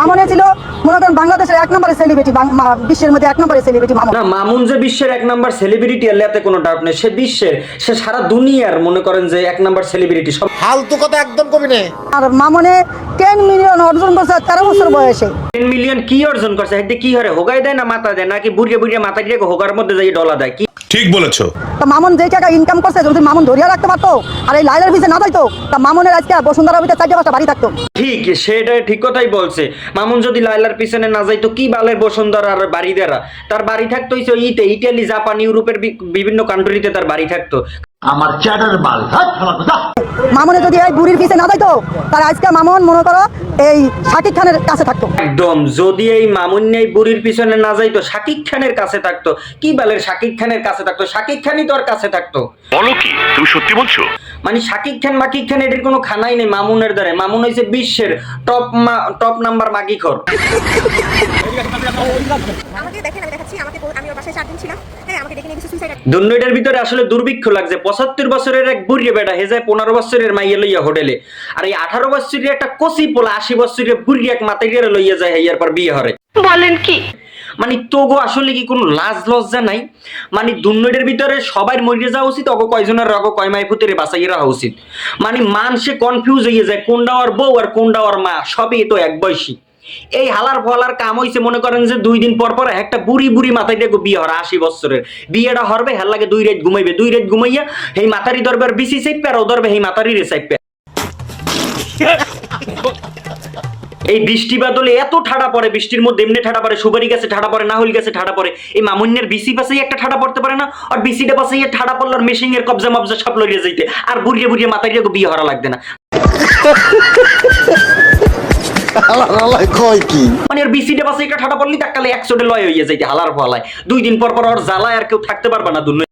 মামুনে ছিল মনে করেন বাংলাদেশের 1 নম্বরের সেলিব্রিটি, বিশ্বের মধ্যে 1 নম্বরের সেলিব্রিটি মামুন। না, মামুন যে বিশ্বের 1 নম্বর সেলিব্রিটি এতে কোনো ডাউট নেই। সে বিশ্বের, সে সারা দুনিয়ার মনে করেন যে 1 নম্বর সেলিব্রিটি। সব ফালতু কথা একদম কবি নেই। আর মামুনে 10 মিলিয়ন অর্জন করছে 13 বছর বয়সে। 10 মিলিয়ন কি অর্জন করছে? হেডে কি হরে হোগাই দেয় না মাথা দেয়, নাকি বুড়িয়ে বুড়িয়ে মাথা দিয়ে হোগার মধ্যে যাই ডলা দেয়? কি ঠিক বলেছো। তা মামুন যে টাকা ইনকাম করছে যদি মামুন ধরিয়া রাখতে পারতো আর এই লাইলার পিছে না যাইতো, তা মামুনের আজকে বসুন্ধরা ভিতরে 4-5টা বাড়ি থাকতো। ঠিক, সেটা ঠিক কথাই বলছে। মামুন যদি লাইলার পিছনে না যাইতো, কি বালের বসুন্ধরা আর বাড়ি দেরা? তার বাড়ি থাকতো ইটালি, জাপান, ইউরোপের বিভিন্ন কান্ট্রিতে তার বাড়ি থাকতো। আমার চ্যাটার বাল মামুনে যদি এই বুড়ির পিছে না যাইতো তার আজকে মামুন মনে করো এই শাকিব খানের কাছে থাকতো। একদম, যদি এই মামুন এই বুড়ির পিছনে না যাইতো, শাকিব খানের কাছে থাকতো। কি বালের শাকিব খানের কাছে থাকতো? শাকিব খানই তো আর কাছে থাকতো। বলো কি, তুমি সত্যি বলছো? মানে শাকিব খান এটির কোনো খানাই নেই মামুনের দ্বারা। মামুন হয়েছে বিশ্বের টপ নাম্বার মাগিখোর। আমাকে দেখেন, আমি দেখাচ্ছি, আমি ওর বাসায় 4 দিন ছিলাম। হ্যাঁ, আমাকে দেখে নিয়ে কিছু সুইসাইড। দুর্নয়টার ভিতরে আসলে দুর্ভিক্ষ লাগছে। 75 বছরের এক বুড়িয়ে বেটা হে যায় 15 বছরের মাইয়া লইয়া হোটেলে, আর এই 18 বছরের একটা কচি পোলা 80 বছরের বুড়ি এক মাতাইরে লইয়া যায় হেয়ার পর বিয়ে হরে। বলেন কি? মানে তোগো আসলে কি কোনো লাজ লজ্জা নাই? মানে দুর্নয়টার ভিতরে সবাই মরে যাওয়া উচিত, অগো কয়জনের রগ কয় মাই ফুতেরে বাঁচাইয়ে রাখা উচিত। মানে মানুষে কনফিউজ হয়ে যায় কোনটা ওর বউ আর কোনটা ওর মা, সবই তো এক বয়সী। এই হালার ফলার কাম হইছে মনে করেন যে 2 দিন পর পর একটা বুড়ি মাথায় দেখো বিয়ে হরা 80 বছরের বিয়েটা হরবে, হের লাগে 2 রাত ঘুমাইবে, 2 রাত ঘুমাইয়া এই মাথারি ধরবে আর বিসি চাইপে, আর ও ধরবে এই মাথারি রে চাইপে। এই বৃষ্টি বাদলে এত ঠাডা পড়ে, বৃষ্টির মধ্যে এমনি ঠাডা পড়ে, সুপারি গাছে ঠাডা পড়ে, নাহল গাছে ঠাডা পড়ে। এই মামুন্যের বিসি পাশেই একটা ঠাডা পড়তে পারে না, আর বিসিটা পাশেই ঠাডা পড়লো আর মেশিং এর কবজা মবজা সব লইয়া যাইতে, আর বুড়িয়ে মাথায় রেখে বিয়ে হরা লাগবে না। মানে ওর বিসিটা পাশে একটা ঠাডা পড়লি তাকালে 100 লয় হইয়া যাইতে হালার ফলায়। 2 দিন পর পর ওর জ্বালায় আর কেউ থাকতে পারবে না দুনিয়া।